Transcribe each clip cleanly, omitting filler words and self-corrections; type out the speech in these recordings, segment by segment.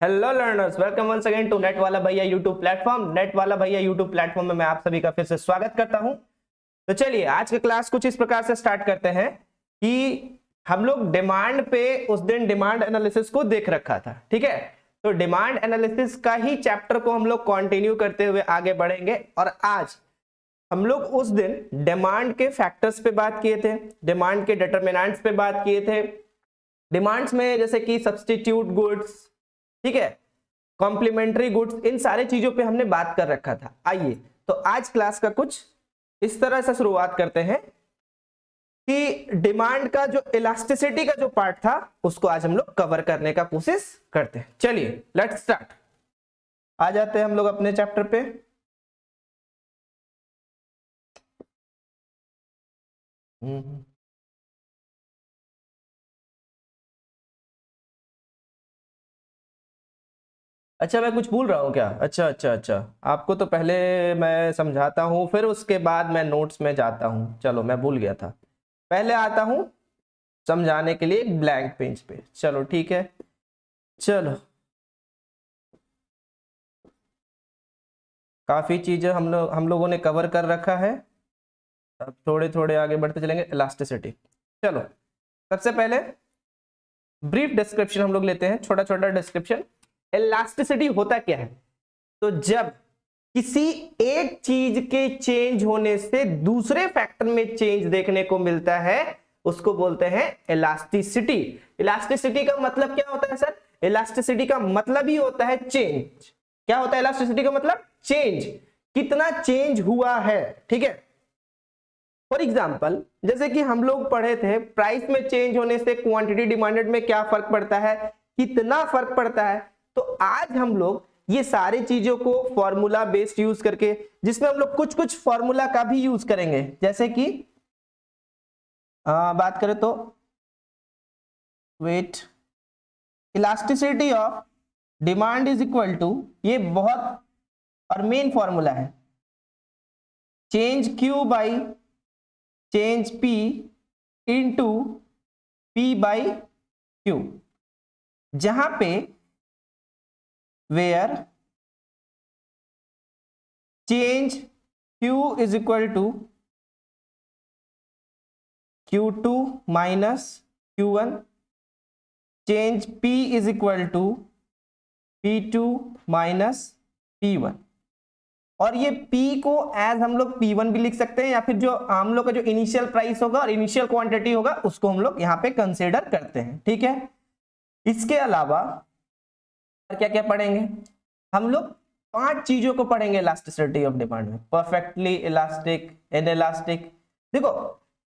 Hello learners, welcome once again to net वाला भैया YouTube platform. Net वाला भैया यूट्यूब प्लेटफॉर्म में मैं आप सभी का फिर से स्वागत करता हूं। तो चलिए आज का क्लास कुछ इस प्रकार से स्टार्ट करते हैं कि हम लोग डिमांड पे उस दिन डिमांड एनालिसिस को देख रखा था, ठीक है। तो डिमांड एनालिसिस का ही चैप्टर को हम लोग कंटिन्यू करते हुए आगे बढ़ेंगे और आज हम लोग उस दिन डिमांड के फैक्टर्स पे बात किए थे, डिमांड के डिटरमिनेंट्स पे बात किए थे। डिमांड्स में जैसे कि सब्स्टिट्यूट गुड्स, ठीक है, कॉम्प्लीमेंट्री गुड्स, इन सारे चीजों पे हमने बात कर रखा था। आइए तो आज क्लास का कुछ इस तरह से शुरुआत करते हैं कि डिमांड का जो इलास्टिसिटी का जो पार्ट था उसको आज हम लोग कवर करने का कोशिश करते हैं। चलिए लेट्स स्टार्ट। आ जाते हैं हम लोग अपने चैप्टर पे। अच्छा, मैं कुछ भूल रहा हूँ क्या? अच्छा अच्छा अच्छा, आपको तो पहले मैं समझाता हूँ फिर उसके बाद मैं नोट्स में जाता हूँ। चलो मैं भूल गया था, पहले आता हूँ समझाने के लिए एक ब्लैंक पेज पे। चलो ठीक है, चलो काफी चीजें हम लोगों ने कवर कर रखा है। अब थोड़े थोड़े आगे बढ़ते चलेंगे। इलास्टिसिटी, चलो सबसे पहले ब्रीफ डिस्क्रिप्शन हम लोग लेते हैं, छोटा छोटा डिस्क्रिप्शन। इलास्टिसिटी होता क्या है? तो जब किसी एक चीज के चेंज होने से दूसरे फैक्टर में चेंज देखने को मिलता है उसको बोलते हैं इलास्टिसिटी। इलास्टिसिटी का मतलब क्या होता है सर? इलास्टिसिटी का मतलब ही होता है चेंज। क्या होता है इलास्टिसिटी का मतलब? चेंज, कितना चेंज हुआ है, ठीक है। फॉर एग्जाम्पल जैसे कि हम लोग पढ़े थे प्राइस में चेंज होने से क्वांटिटी डिमांडेड में क्या फर्क पड़ता है, कितना फर्क पड़ता है। तो आज हम लोग ये सारी चीजों को फॉर्मूला बेस्ड यूज करके, जिसमें हम लोग कुछ कुछ फॉर्मूला का भी यूज करेंगे, जैसे कि बात करें तो wait elasticity of demand is equal to, ये बहुत और मेन फॉर्मूला है, change Q by change P into P by Q, जहां पे where change Q is equal to Q2 minus Q1, change P is equal to P2 minus P1। और ये P को as हम लोग P1 भी लिख सकते हैं, या फिर जो हम लोग का जो इनिशियल प्राइस होगा और इनिशियल क्वांटिटी होगा उसको हम लोग यहाँ पे कंसीडर करते हैं, ठीक है। इसके अलावा क्या क्या पढ़ेंगे हम लोग? 5 चीजों को पढ़ेंगे इलास्टिसिटी ऑफ डिमांड में। Perfectly elastic, inelastic. देखो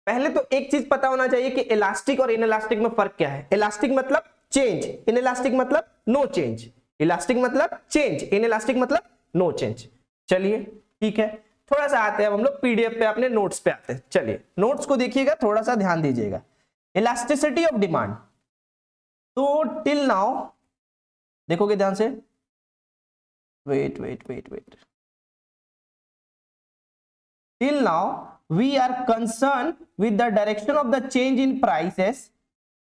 पहले तो एक चीज पता होना चाहिए कि इलास्टिक और इनइलास्टिक में फर्क क्या है। इलास्टिक मतलब चेंज, इनइलास्टिक मतलब नो चेंज। इलास्टिक मतलब चेंज, इनइलास्टिक मतलब नो चेंज। चलिए ठीक है, थोड़ा सा आते हैं हम लोग पीडीएफ पे, अपने नोट्स पे आते हैं। चलिए नोट्स को देखिएगा, थोड़ा सा ध्यान दीजिएगा। इलास्टिसिटी ऑफ डिमांड, तो टिल नाउ देखोगे ध्यान से, wait wait wait wait, till now we are concerned with the direction of the change in prices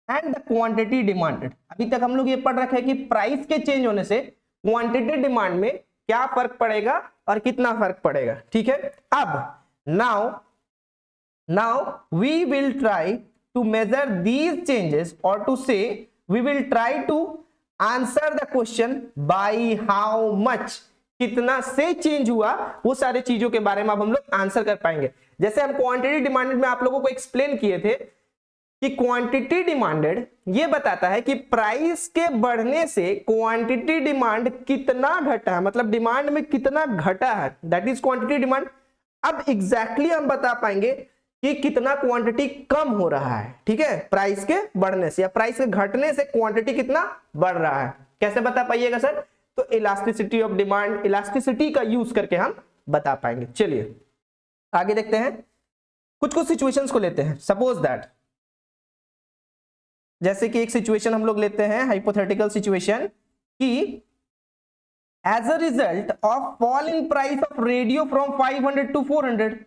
and the quantity demanded। अभी तक हम लोग ये पढ़ रखे हैं कि प्राइस के चेंज होने से क्वांटिटी डिमांड में क्या फर्क पड़ेगा और कितना फर्क पड़ेगा, ठीक है। अब now we will try to measure these changes, or to say we will try to answer the question by how much, कितना से चेंज हुआ, वो सारे चीजों के बारे में अब हम लोग आंसर कर पाएंगे। जैसे हम क्वांटिटी डिमांडेड में आप लोगों को एक्सप्लेन किए थे कि क्वांटिटी डिमांडेड ये बताता है कि प्राइस के बढ़ने से क्वांटिटी डिमांड कितना घटा है, मतलब डिमांड में कितना घटा है, दैट इज क्वांटिटी डिमांड। अब एग्जैक्टली हम बता पाएंगे कि कितना क्वांटिटी कम हो रहा है, ठीक है, प्राइस के बढ़ने से, या प्राइस के घटने से क्वांटिटी कितना बढ़ रहा है। कैसे बता पाइएगा सर? तो इलास्टिसिटी ऑफ डिमांड, इलास्टिसिटी का यूज करके हम बता पाएंगे। चलिए आगे देखते हैं, कुछ कुछ सिचुएशंस को लेते हैं। सपोज दैट, जैसे कि एक सिचुएशन हम लोग लेते हैं, हाइपोथेटिकल सिचुएशन, कि as a result of fall in price of radio from 500 to 400,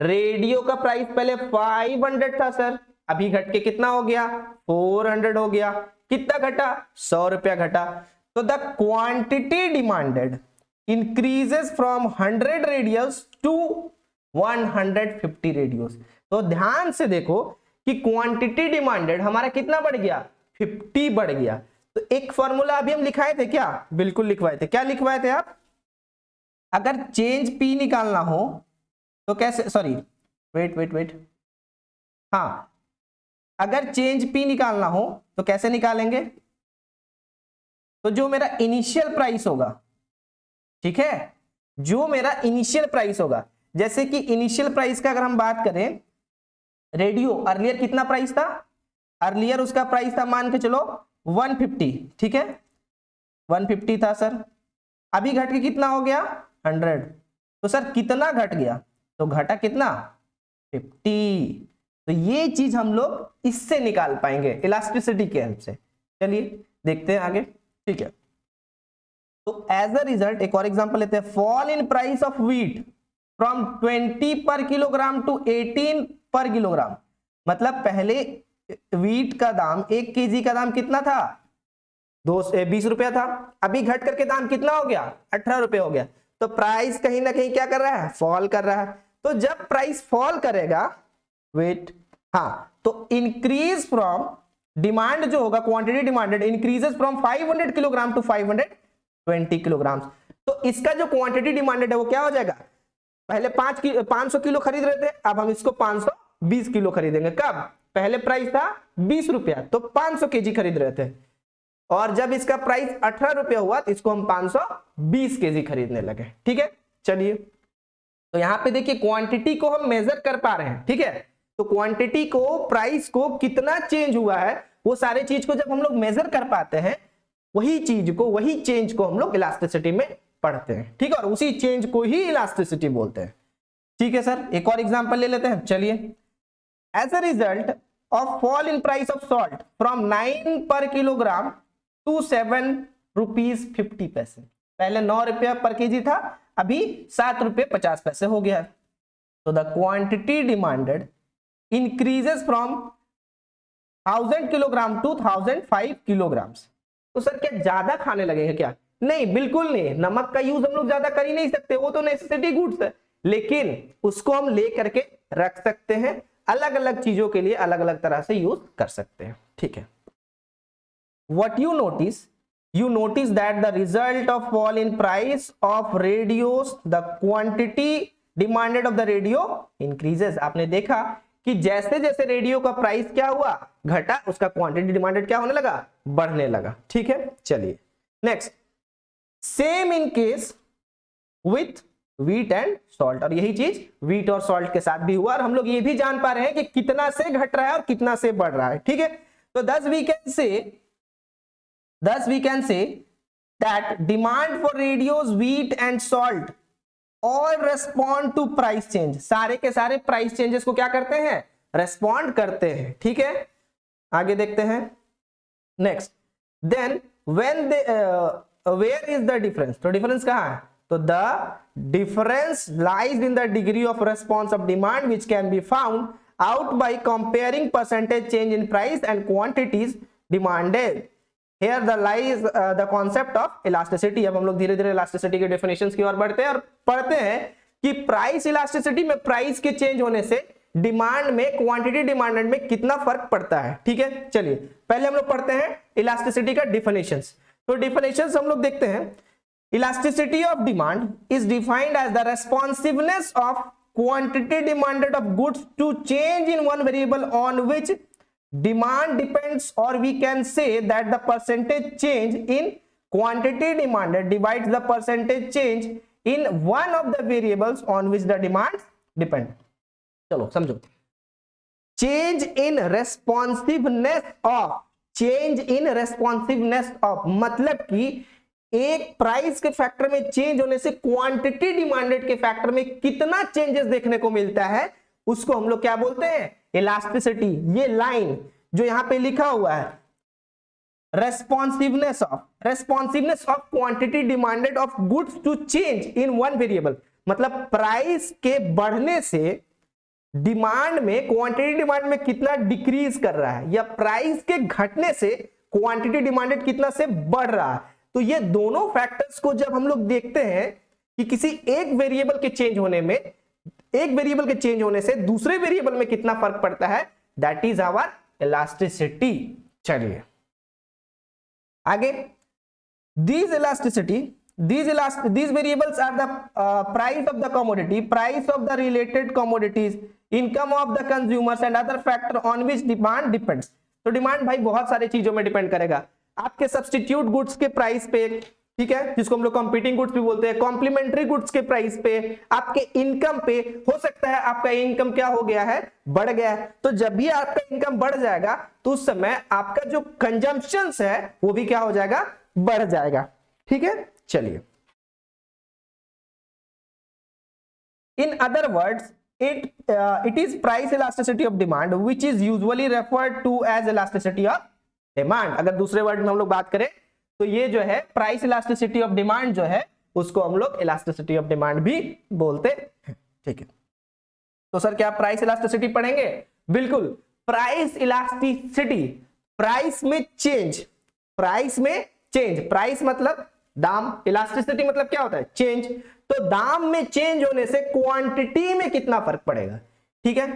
radio का प्राइस पहले 500 था सर, अभी घट के कितना हो गया? 400 हो गया। कितना घटा? 100 रुपया घटा। तो the quantity demanded increases from 100 radios to 150 radios. तो ध्यान से देखो कि क्वांटिटी डिमांडेड हमारा कितना बढ़ गया, 50 बढ़ गया। तो एक फॉर्मूला अभी हम लिखाए थे क्या, बिल्कुल लिखवाए थे। क्या लिखवाए थे आप, अगर चेंज पी निकालना हो तो कैसे, सॉरी वेट, हाँ, अगर चेंज पी निकालना हो तो कैसे निकालेंगे, तो जो मेरा इनिशियल प्राइस होगा, ठीक है, जो मेरा इनिशियल प्राइस होगा, जैसे कि इनिशियल प्राइस का अगर हम बात करें, रेडियो अर्लियर कितना प्राइस था, अर्लियर उसका प्राइस था मान के चलो 150, ठीक है, 150 था सर, अभी घट के कितना हो गया 100। तो सर कितना घट गया, तो घटा कितना 50। तो ये चीज हम लोग इससे निकाल पाएंगे इलास्टिसिटी के हेल्प से। चलिए देखते हैं आगे, ठीक है। तो एज अ रिजल्ट एक और एग्जांपल लेते हैं, fall in price of wheat from 20 पर किलोग्राम टू 18 पर किलोग्राम। मतलब पहले व्हीट का दाम, 1 केजी का दाम कितना था, 20 रुपया था, अभी घट करके दाम कितना हो गया 18 रुपये हो गया। तो प्राइस कहीं ना कहीं क्या कर रहा है, फॉल कर रहा है। तो जब प्राइस फॉल करेगा, वेट, हाँ, तो इंक्रीज फ्रॉम, डिमांड जो होगा quantity demanded increases from 500 kilogram to 520 kilogram. तो इसका जो क्वांटिटी डिमांडेड है वो क्या हो जाएगा, पहले 500 किलो खरीद रहे थे, अब हम इसको 520 किलो खरीदेंगे। कब, पहले प्राइस था 20 रुपया, तो 500 केजी खरीद रहे थे, और जब इसका प्राइस 18 रुपया हुआ तो इसको हम 520 केजी खरीदने लगे। ठीक है, चलिए, तो यहां पे देखिए क्वांटिटी को हम मेजर कर पा रहे हैं, ठीक है। तो क्वांटिटी को, प्राइस को कितना चेंज हुआ है, वो सारे चीज को जब हम लोग मेजर कर पाते हैं, वही चीज को, वही चेंज को हम लोग इलास्टिसिटी में पढ़ते हैं, ठीक है, और उसी चेंज को ही इलास्टिसिटी बोलते हैं। ठीक है सर, एक और एग्जांपल ले लेते हैं, चलिए। As a result of fall in price of salt from 9 per kilogram to 7 rupees 50 पैसे। पहले 9 रुपया पर केजी था, अभी 7 रुपये 50 पैसे हो गया। तो the quantity demanded increases from 1000 kilogram to 1005 kilograms. तो सर क्या ज्यादा खाने लगेंगे क्या, नहीं, बिल्कुल नहीं। नमक का यूज हम लोग ज्यादा कर ही नहीं सकते, वो तो नेसेसिटी गुड्स है, लेकिन उसको हम ले करके रख सकते हैं, अलग अलग चीजों के लिए अलग अलग तरह से यूज कर सकते हैं। ठीक है, what you notice that the result of fall in price of radios, the quantity demanded of the radio increases। आपने देखा कि जैसे जैसे रेडियो का प्राइस क्या हुआ, घटा, उसका क्वांटिटी डिमांडेड क्या होने लगा, बढ़ने लगा। ठीक है, चलिए next, same in case with wheat and salt. और यही चीज व्हीट और सॉल्ट के साथ भी हुआ, और हम लोग ये भी जान पा रहे हैं कि कितना से घट रहा है और कितना से बढ़ रहा है। ठीक है, तो thus we can say that demand for radios, wheat and salt all respond to price change। सारे के सारे प्राइस चेंजेस को क्या करते हैं, रेस्पॉन्ड करते हैं। ठीक है, आगे देखते हैं next. Then when they where is the difference, तो डिफरेंस कहां है, तो the difference lies in the degree of response of demand which can be found out by comparing percentage change in price and quantities demanded. Here the lies the concept of elasticity। अब हम लोग धीरे धीरे elasticity के definitions की ओर बढ़ते हैं और पढ़ते हैं कि प्राइस इलास्टिसिटी में, प्राइस के चेंज होने से डिमांड में, क्वांटिटी डिमांडेड में कितना फर्क पड़ता है। ठीक है, चलिए पहले हम लोग पढ़ते हैं इलास्टिसिटी का डिफिनेशंस। तो डिफिनेशंस हम लोग देखते हैं, elasticity of demand is defined as the responsiveness of quantity demanded of goods to change in one variable on which demand depends, or we can say that the percentage change in quantity demanded divides the percentage change in one of the variables on which the demands depend। चलो समझो, change in responsiveness of, change in responsiveness of मतलब कि एक price के factor में change होने से quantity demanded के फैक्टर में कितना चेंजेस देखने को मिलता है, उसको हम लोग क्या बोलते हैं, इलास्टिसिटी। ये लाइन जो यहां पे लिखा हुआ है, responsiveness of quantity demanded of goods to change in one variable, मतलब प्राइस के बढ़ने से डिमांड में, क्वांटिटी डिमांड में कितना डिक्रीज कर रहा है, या प्राइस के घटने से क्वांटिटी डिमांडेड कितना से बढ़ रहा है। तो ये दोनों फैक्टर्स को जब हम लोग देखते हैं कि किसी एक वेरिएबल के चेंज होने में, एक वेरिएबल के चेंज होने से दूसरे वेरिएबल में कितना फर्क पड़ता है, दैट इज आवर इलास्टिसिटी। चलिए आगे, these variables are the price of the commodity, price of the related commodities, income of the consumers and other factor on which demand depends। तो डिमांड भाई बहुत सारी चीजों में डिपेंड करेगा, आपके सब्स्टिट्यूट गुड्स के प्राइस पे, ठीक है, जिसको हम लोग कंपीटिंग गुड्स भी बोलते हैं, कॉम्प्लीमेंट्री गुड्स के प्राइस पे, आपके इनकम पे। हो सकता है आपका इनकम क्या हो गया है, बढ़ गया है, तो जब भी आपका इनकम बढ़ जाएगा तो उस समय आपका जो कंजम्पशंस है वो भी क्या हो जाएगा, बढ़ जाएगा। ठीक है, चलिए, in other words it is price elasticity of demand which is usually referred to as elasticity of demand। अगर दूसरे वर्ड में हम लोग बात करें तो ये जो है प्राइस इलास्टिसिटी ऑफ डिमांड जो है उसको हम लोग इलास्टिसिटी ऑफ डिमांड भी बोलते हैं। ठीक है, तो सर क्या प्राइस इलास्टिसिटी पढ़ेंगे? बिल्कुल, प्राइस इलास्टिसिटी, प्राइस में चेंज, प्राइस में चेंज, प्राइस मतलब दाम, इलास्टिसिटी मतलब क्या होता है, चेंज। तो दाम में चेंज होने से क्वांटिटी में कितना फर्क पड़ेगा। ठीक है,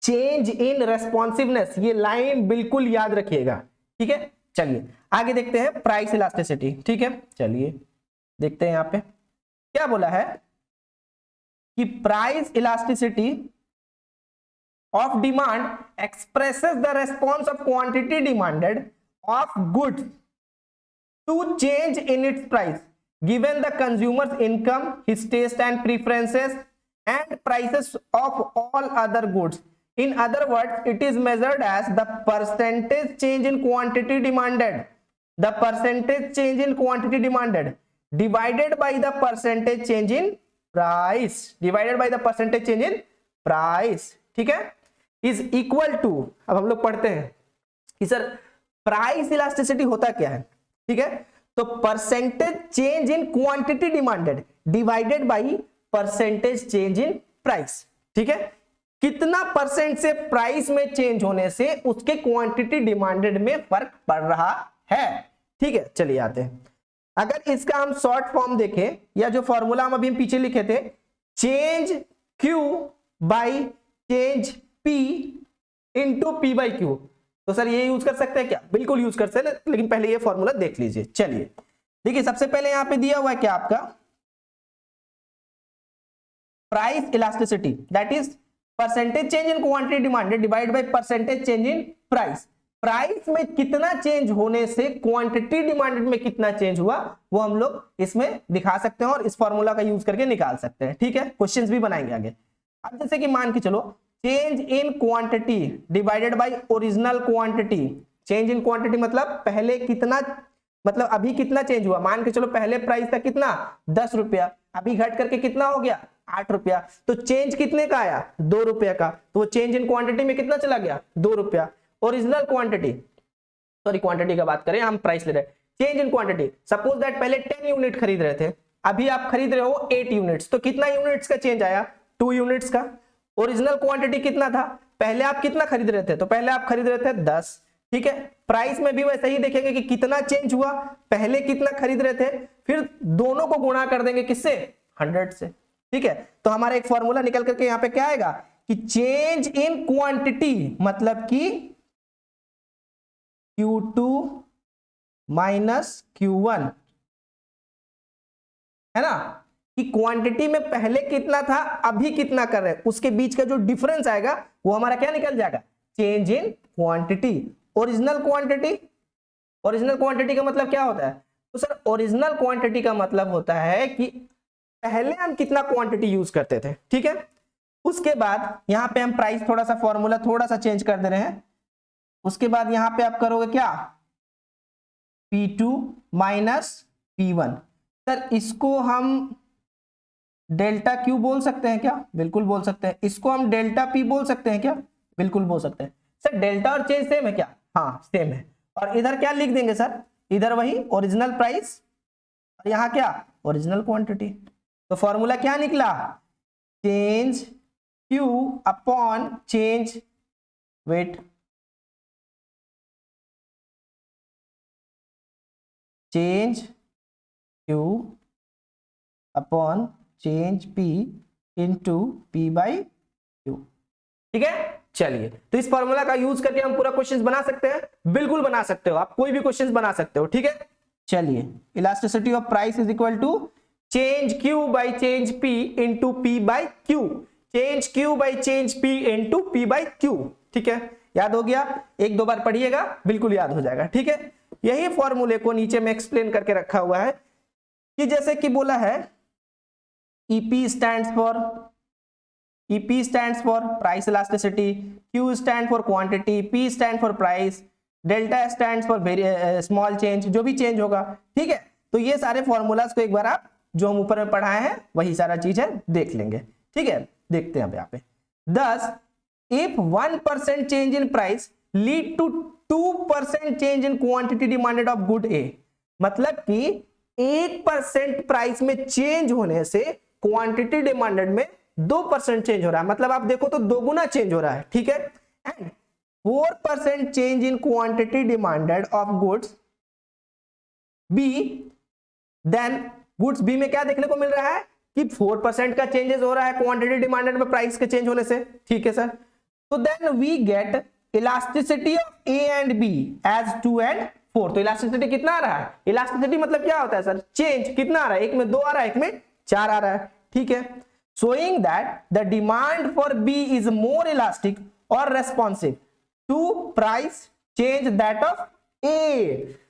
चेंज इन रेस्पॉन्सिवनेस, ये लाइन बिल्कुल याद रखिएगा। ठीक है, चलिए आगे देखते हैं प्राइस इलास्टिसिटी। ठीक है, चलिए देखते हैं यहां पे क्या बोला है कि price elasticity of demand expresses the response of quantity demanded of goods to change in its price given the consumer's income, his taste and preferences and prices of all other goods। In other words, it is measured as the percentage change in quantity demanded, the percentage change in quantity demanded divided by the percentage change in price, divided by the percentage change in price। ठीक है, is equal to, अब हम लोग पढ़ते हैं कि sir price elasticity होता क्या है। ठीक है, तो percentage change in quantity demanded divided by percentage change in price. ठीक है, कितना परसेंट से प्राइस में चेंज होने से उसके क्वांटिटी डिमांडेड में फर्क पड़ रहा है। ठीक है, चलिए आते हैं, अगर इसका हम शॉर्ट फॉर्म देखें या जो फॉर्मूला हम अभी पीछे लिखे थे, change Q by change P into P by Q, तो सर ये यूज कर सकते हैं क्या? बिल्कुल यूज कर सकते हैं, लेकिन पहले ये फॉर्मूला देख लीजिए। चलिए देखिए, सबसे पहले यहां पे दिया हुआ है क्या आपका price elasticity, that is percentage change in quantity demanded divide by percentage change in price. Price में कितना चेंज होने से क्वांटिटी डिमांडेड में कितना चेंज हुआ वो हम लोग इसमें दिखा सकते हैं और इस फॉर्मूला का यूज करके निकाल सकते हैं। ठीक है, क्वेश्चंस भी बनाएंगे आगे। अब जैसे कि मान के चलो change in quantity divided by original quantity, change in quantity मतलब पहले कितना, मतलब अभी कितना चेंज हुआ। मान के चलो पहले प्राइस था कितना 10 रुपया, अभी घट करके कितना हो गया 8 रुपया, तो चेंज कितने का आया 2 रुपया का, तो वो चेंज इन क्वांटिटी में कितना चला गया 2 रुपया। ओरिजिनल क्वांटिटी, सॉरी क्वांटिटी का बात करें, हम प्राइस ले रहे हैं, change in quantity, suppose that पहले 10 यूनिट खरीद रहे थे, अभी आप खरीद रहे हो 8 यूनिट्स, तो कितना यूनिट्स का चेंज आया 2 यूनिट्स का। ओरिजिनल क्वांटिटी कितना था, पहले आप कितना खरीद रहे थे, तो पहले आप खरीद रहे थे 10। ठीक है, प्राइस में भी वैसे ही देखेंगे कि कितना चेंज हुआ, पहले कितना खरीद रहे थे, फिर दोनों को गुणा कर देंगे किससे 100 से। ठीक है, तो हमारा एक फॉर्मूला निकल करके यहां पे क्या आएगा कि चेंज इन क्वांटिटी मतलब कि Q2 माइनस Q1, है ना, कि क्वांटिटी में पहले कितना था अभी कितना कर रहे हैं, उसके बीच का जो डिफरेंस आएगा वो हमारा क्या निकल जाएगा, change in quantity. Original quantity, original quantity का मतलब क्या होता है, तो सर ओरिजिनल क्वांटिटी का मतलब होता है कि पहले हम कितना क्वांटिटी यूज करते थे। ठीक है, उसके बाद यहां पे हम प्राइस थोड़ा सा फॉर्मूला थोड़ा सा चेंज कर दे रहे हैं, उसके बाद यहां पे आप करोगे क्या P2 माइनस P1। सर इसको हम डेल्टा Q बोल सकते हैं क्या? बिल्कुल बोल सकते हैं। इसको हम डेल्टा P बोल सकते हैं क्या? बिल्कुल बोल सकते हैं। सर डेल्टा और चेंज सेम है क्या? हाँ सेम है। और इधर क्या लिख देंगे सर, इधर वही ओरिजिनल प्राइस और यहाँ क्या ओरिजिनल क्वांटिटी। तो फॉर्मूला क्या निकला, change Q upon change wait. Change Q upon change P into P by Q। ठीक है, चलिए तो इस फॉर्मूला का यूज करके हम पूरा क्वेश्चन बना सकते हैं, बिल्कुल बना सकते हो, आप कोई भी क्वेश्चन बना सकते हो। ठीक है, चलिए elasticity of price is equal to change Q by change P into P by Q, change Q by change P into P by Q। ठीक है, याद हो गया, एक दो बार पढ़िएगा बिल्कुल याद हो जाएगा। ठीक है, यही फॉर्मूले को नीचे में एक्सप्लेन करके रखा हुआ है कि जैसे कि बोला है EP stands for price elasticity, Q stands for quantity, P stands for price, delta stands for small change, जो भी चेंज होगा। ठीक है, तो ये सारे फॉर्मूलाज को एक बार आप जो हम ऊपर में पढ़ाए हैं वही सारा चीज है देख लेंगे। ठीक है, देखते हैं अब यहाँ पे। Thus, if 1% change in price lead to 2% change in quantity demanded of good A, मतलब कि 1% प्राइस में चेंज होने से क्वांटिटी डिमांडेड में 2% चेंज हो रहा है, मतलब आप देखो तो दोगुना चेंज हो रहा है। ठीक है, and 4% change in quantity demanded of goods B, then goods B में क्या देखने को मिल रहा है कि 4% का चेंजेस हो रहा है क्वांटिटी डिमांडेड में प्राइस के चेंज होने से। ठीक है सर, तो then we get elasticity of A and B as 2 and 4। तो इलास्टिसिटी कितना आ रहा है, इलास्टिसिटी मतलब क्या होता है सर, चेंज कितना आ रहा है, एक में 2 आ रहा है, एक में 4 आ रहा है। ठीक है, showing that the demand for B is more elastic or responsive to price change that of A।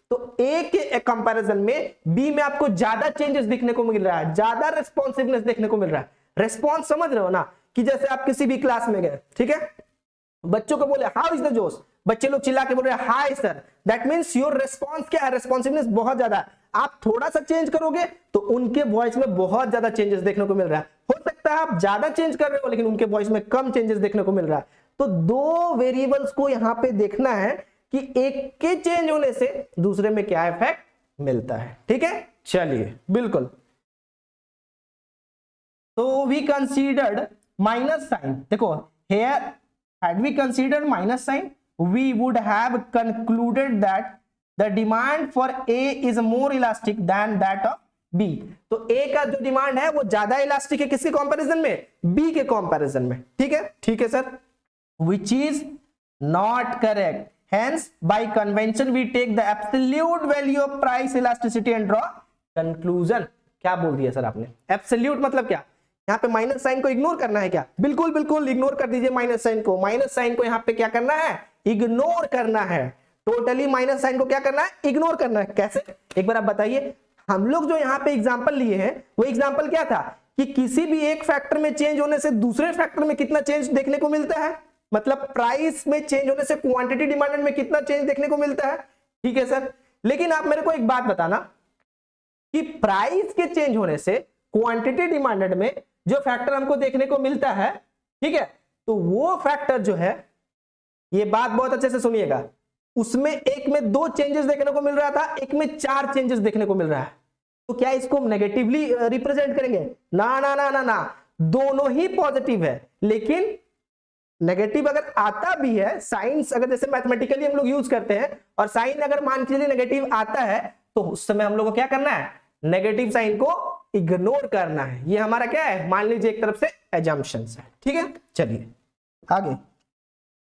तो A के कंपैरिजन में B में आपको ज्यादा चेंजेस दिखने को मिल रहा है, ज्यादा रेस्पॉन्सिवनेस देखने को मिल रहा है। रेस्पॉन्स समझ रहे हो ना, कि जैसे आप किसी भी क्लास में गए, ठीक है, बच्चों को बोले हाउ इज द जोश, बच्चे लोग चिल्ला के बोल रहे हैं hi sir, that means your response क्या है, रेस्पॉन्सिवनेस बहुत ज्यादा है। आप थोड़ा सा चेंज करोगे तो उनके वॉइस में बहुत ज्यादा चेंजेस देखने को मिल रहा है। हो सकता है आप ज्यादा चेंज कर रहे हो लेकिन उनके वॉइस में कम चेंजेस देखने को मिल रहा है। तो दो वेरिएबल्स को यहां पे देखना है कि एक के चेंज होने से दूसरे में क्या इफेक्ट मिलता है। ठीक है, चलिए बिल्कुल, तो वी कंसीडर्ड माइनस साइन, देखो hair had we considered minus sign we would have concluded that the demand for A is more elastic than that of B। तो A का जो डिमांड है वो ज्यादा इलास्टिक है किसके कंपैरिजन में, B के कंपैरिजन में। ठीक है sir, which is not correct, hence by convention we take the absolute value of price elasticity and draw conclusion। क्या बोल दिया सर आपने, एब्सोल्यूट मतलब क्या, यहाँ पे माइनस साइन को इग्नोर करना है क्या, बिल्कुल बिल्कुल इग्नोर कर दीजिए माइनस साइन को। माइनस साइन को यहाँ पे क्या करना है, इग्नोर करना है, टोटली माइनस साइन को क्या करना है, इग्नोर करना है। कैसे, एक बार आप बताइए। हम लोग जो यहाँ पे एग्जांपल लिए हैं वो एग्जांपल क्या था कि किसी भी एक फैक्टर में चेंज होने से दूसरे फैक्टर में कितना चेंज देखने को मिलता है, मतलब प्राइस में चेंज होने से क्वांटिटी डिमांडेड में कितना चेंज देखने को मिलता है। ठीक है सर, लेकिन आप मेरे को एक बात बताना कि प्राइस के चेंज होने से क्वांटिटी डिमांडेड में जो फैक्टर हमको देखने को मिलता है, ठीक है, तो वो फैक्टर जो है, ये बात बहुत अच्छे से सुनिएगा, उसमें एक में 2 चेंजेस देखने को मिल रहा था, एक में 4 चेंजेस देखने को मिल रहा है। तो क्या इसको हम नेगेटिवली रिप्रेजेंट करेंगे, ना ना ना ना ना, दोनों ही पॉजिटिव है। लेकिन नेगेटिव अगर आता भी है, साइंस अगर जैसे मैथमेटिकली हम लोग यूज करते हैं और साइन अगर मान के चलिए नेगेटिव आता है तो उस समय हम लोग को क्या करना है, नेगेटिव साइन को इग्नोर करना है। ये हमारा क्या है, मान लीजिए एक तरफ से एजम्पशंस है। ठीक है, चलिए आगे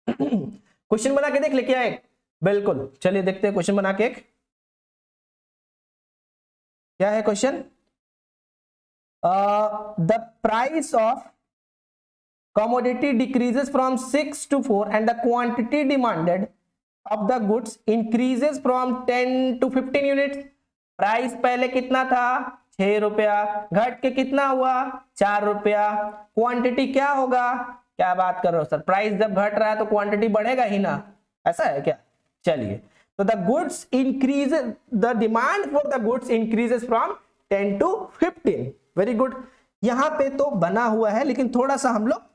क्वेश्चन बना के देख ले क्या है, बिल्कुल चलिए देखते हैं क्वेश्चन बना के एक क्या है question. The price of commodity decreases from 6 to 4 and the quantity demanded of the goods increases from 10 to 15 units। Price पहले कितना था, 6 रुपया, घट के कितना हुआ, 4 रुपया। क्वांटिटी क्या होगा, क्या बात कर रहे हो सर, प्राइस जब घट रहा है तो क्वांटिटी बढ़ेगा ही ना, ऐसा है क्या। चलिए, तो the goods increase, the demand for the goods increases from 10 to 15। Very good, यहां पे तो बना हुआ है लेकिन थोड़ा सा हम लोग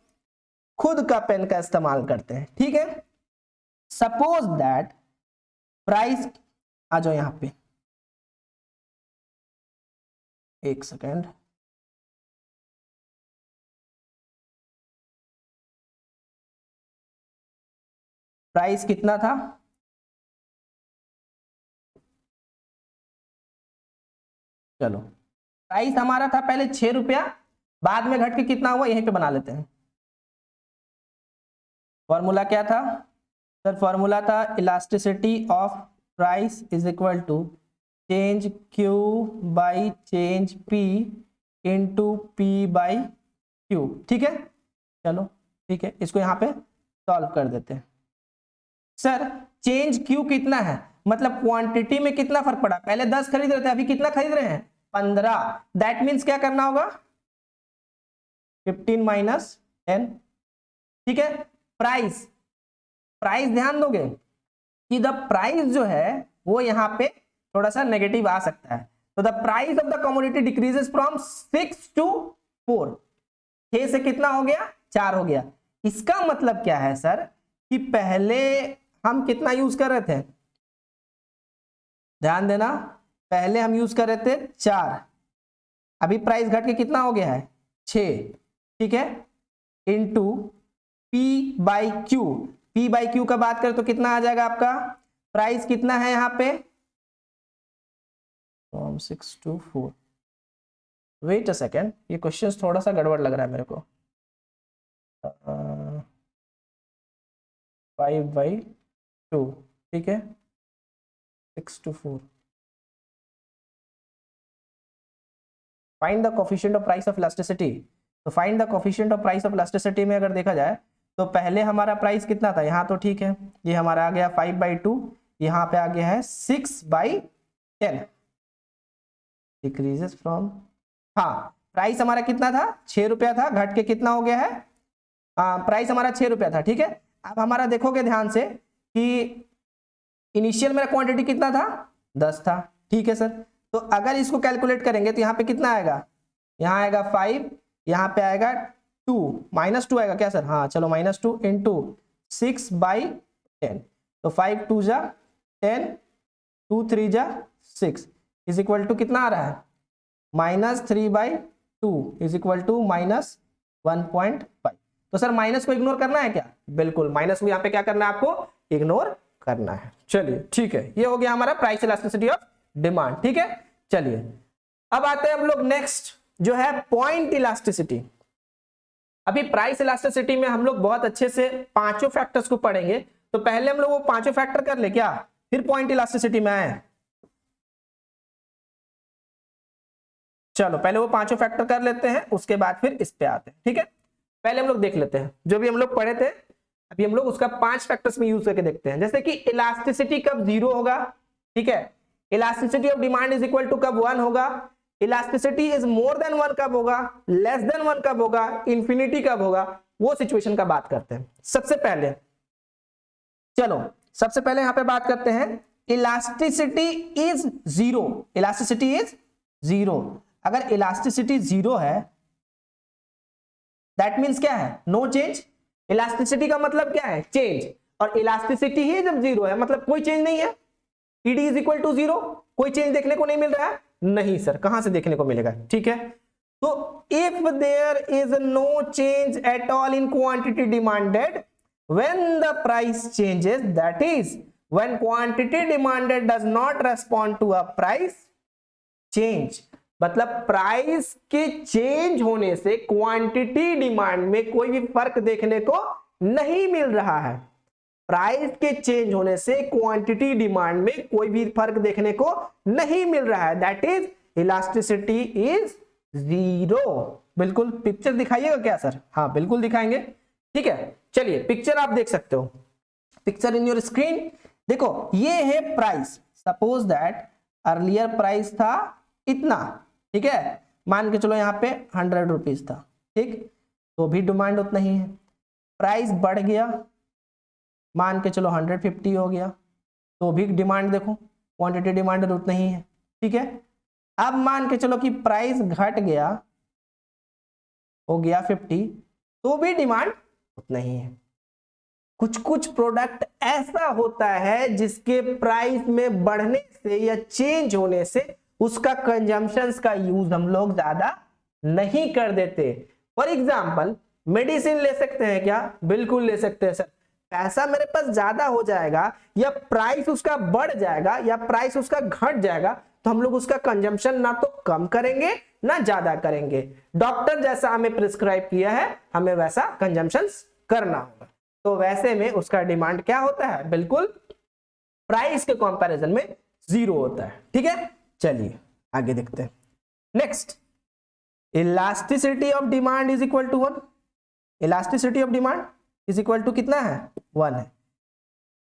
खुद का पेन का इस्तेमाल करते हैं। ठीक है, सपोज दैट प्राइस, आ जाओ यहां पे एक सेकेंड, प्राइस कितना था, चलो प्राइस हमारा था पहले 6 रुपया, बाद में घट के कितना हुआ यहीं पे बना लेते हैं। फॉर्मूला क्या था सर? फॉर्मूला था elasticity of price is equal to change Q by change P into P by Q। ठीक है, चलो ठीक है, इसको यहाँ पे सॉल्व कर देते हैं। सर चेंज Q कितना है, मतलब क्वांटिटी में कितना फर्क पड़ा? पहले 10 खरीद रहे थे, अभी कितना खरीद रहे हैं? 15। दैट मीन्स क्या करना होगा? 15 माइनस 10। ठीक है, प्राइस, प्राइस ध्यान दोगे कि द प्राइस जो है वो यहाँ पे थोड़ा सा नेगेटिव आ सकता है। तो the price of the commodity decreases from 6 to 4। 6 से कितना हो गया? 4 हो गया। इसका मतलब क्या है सर कि पहले हम कितना यूज कर रहे थे? ध्यान देना, पहले हम यूज कर रहे थे 4, अभी प्राइस घट के कितना हो गया है? 6। ठीक है, into P by Q। P by Q का बात करें तो कितना आ जाएगा आपका? प्राइस कितना है यहाँ पे? From 6 to 4। Wait a second, ये क्वेश्चन थोड़ा सा गड़बड़ लग रहा है मेरे को। 5/2। ठीक है, 6 to 4। Find the coefficient of price of elasticity. तो find the coefficient of price of elasticity में अगर देखा जाए तो पहले हमारा प्राइस कितना था? यहाँ तो ठीक है, ये हमारा आ गया 5/2, यहाँ पे आ गया है 6/10। डिक्रीजेस फ्रॉम, हाँ प्राइस हमारा कितना था? 6 रुपया था, घट के कितना हो गया है? प्राइस हमारा 6 रुपया था। ठीक है, अब हमारा देखोगे ध्यान से कि इनिशियल मेरा क्वांटिटी कितना था? 10 था। ठीक है सर, तो अगर इसको कैलकुलेट करेंगे तो यहाँ पे कितना आएगा? यहाँ आएगा 5, यहाँ पे आएगा 2, -2 आएगा क्या सर? हाँ चलो, -2 इंटू 6/10। तो 5 2 जा 10, 2 3 जा 6 इज इक्वल टू कितना आ रहा है? -3/2 इज इक्वल टू -1.5। तो सर माइनस को इग्नोर करना है क्या? बिल्कुल, माइनस को यहाँ पे क्या करना है आपको? इग्नोर करना है। चलिए ठीक है, ये हो गया हमारा प्राइस इलास्टिसिटी ऑफ डिमांड। ठीक है, चलिए अब आते हैं हम लोग नेक्स्ट जो है पॉइंट इलास्टिसिटी। अभी प्राइस इलास्टिसिटी में हम लोग बहुत अच्छे से पांचों फैक्टर्स को पढ़ेंगे, तो पहले हम लोग वो पांचों फैक्टर कर ले क्या, फिर पॉइंट इलास्टिसिटी में आए। चलो पहले वो पांचों फैक्टर कर लेते हैं, उसके बाद फिर इस पे आते हैं। ठीक है, पहले हम लोग देख लेते हैं जो भी हम लोग पढ़े थे, अभी हम लोग उसका 5 फैक्टर्स में यूज करके देखते हैं। जैसे कि इलास्टिसिटी कब 0 होगा? ठीक है, elasticity of demand is equal to कब 1 होगा? इलास्टिसिटी इज मोर देन 1 कब होगा? लेस देन 1 कब होगा? इंफिनिटी कब होगा? वो सिचुएशन का बात करते हैं। सबसे पहले चलो, सबसे पहले यहां पे बात करते हैं इलास्टिसिटी इज 0। Elasticity is 0। अगर इलास्टिसिटी 0 है दैट मीन्स क्या है? No change. इलास्टिसिटी का मतलब क्या है? चेंज। और इलास्टिसिटी ही जब 0 है मतलब कोई चेंज नहीं है। ईडी इज इक्वल टू 0, कोई चेंज देखने को नहीं मिल रहा है? नहीं सर, कहां से देखने को मिलेगा? ठीक है, तो if there is no change at all in quantity demanded when the price changes, that is when quantity demanded does not respond to a price change. मतलब प्राइस के चेंज होने से क्वांटिटी डिमांड में कोई भी फर्क देखने को नहीं मिल रहा है। प्राइस के चेंज होने से क्वांटिटी डिमांड में कोई भी फर्क देखने को नहीं मिल रहा है, दैट इज इलास्टिसिटी इज 0। बिल्कुल, पिक्चर दिखाइएगा क्या सर? हाँ बिल्कुल दिखाएंगे। ठीक है, चलिए पिक्चर आप देख सकते हो, पिक्चर इन योर स्क्रीन। देखो ये है price, suppose that earlier price था इतना। ठीक है, मान के चलो यहाँ पे 100 रुपीज था। ठीक, तो भी डिमांड उतना ही है। प्राइस बढ़ गया, मान के चलो 150 हो गया, तो भी डिमांड देखो क्वांटिटी डिमांड उतना ही है। ठीक है, अब मान के चलो कि प्राइस घट गया, हो गया 50, तो भी डिमांड उतना ही है। कुछ कुछ प्रोडक्ट ऐसा होता है जिसके प्राइस में बढ़ने से या चेंज होने से उसका कंजम्पशंस का यूज हम लोग ज्यादा नहीं कर देते। फॉर एग्जांपल मेडिसिन ले सकते हैं क्या? बिल्कुल ले सकते हैं सर। पैसा मेरे पास ज्यादा हो जाएगा या प्राइस उसका बढ़ जाएगा या प्राइस उसका घट जाएगा तो हम लोग उसका कंजम्पशन ना तो कम करेंगे ना ज्यादा करेंगे। डॉक्टर जैसा हमें प्रिस्क्राइब किया है हमें वैसा कंजम्पशन करना होगा। तो वैसे में उसका डिमांड क्या होता है, बिल्कुल प्राइस के कंपैरिजन में जीरो होता है। ठीक है, चलिए आगे देखते हैं। Next, elasticity of demand is equal to 1। Elasticity of demand is equal to कितना है, 1 है।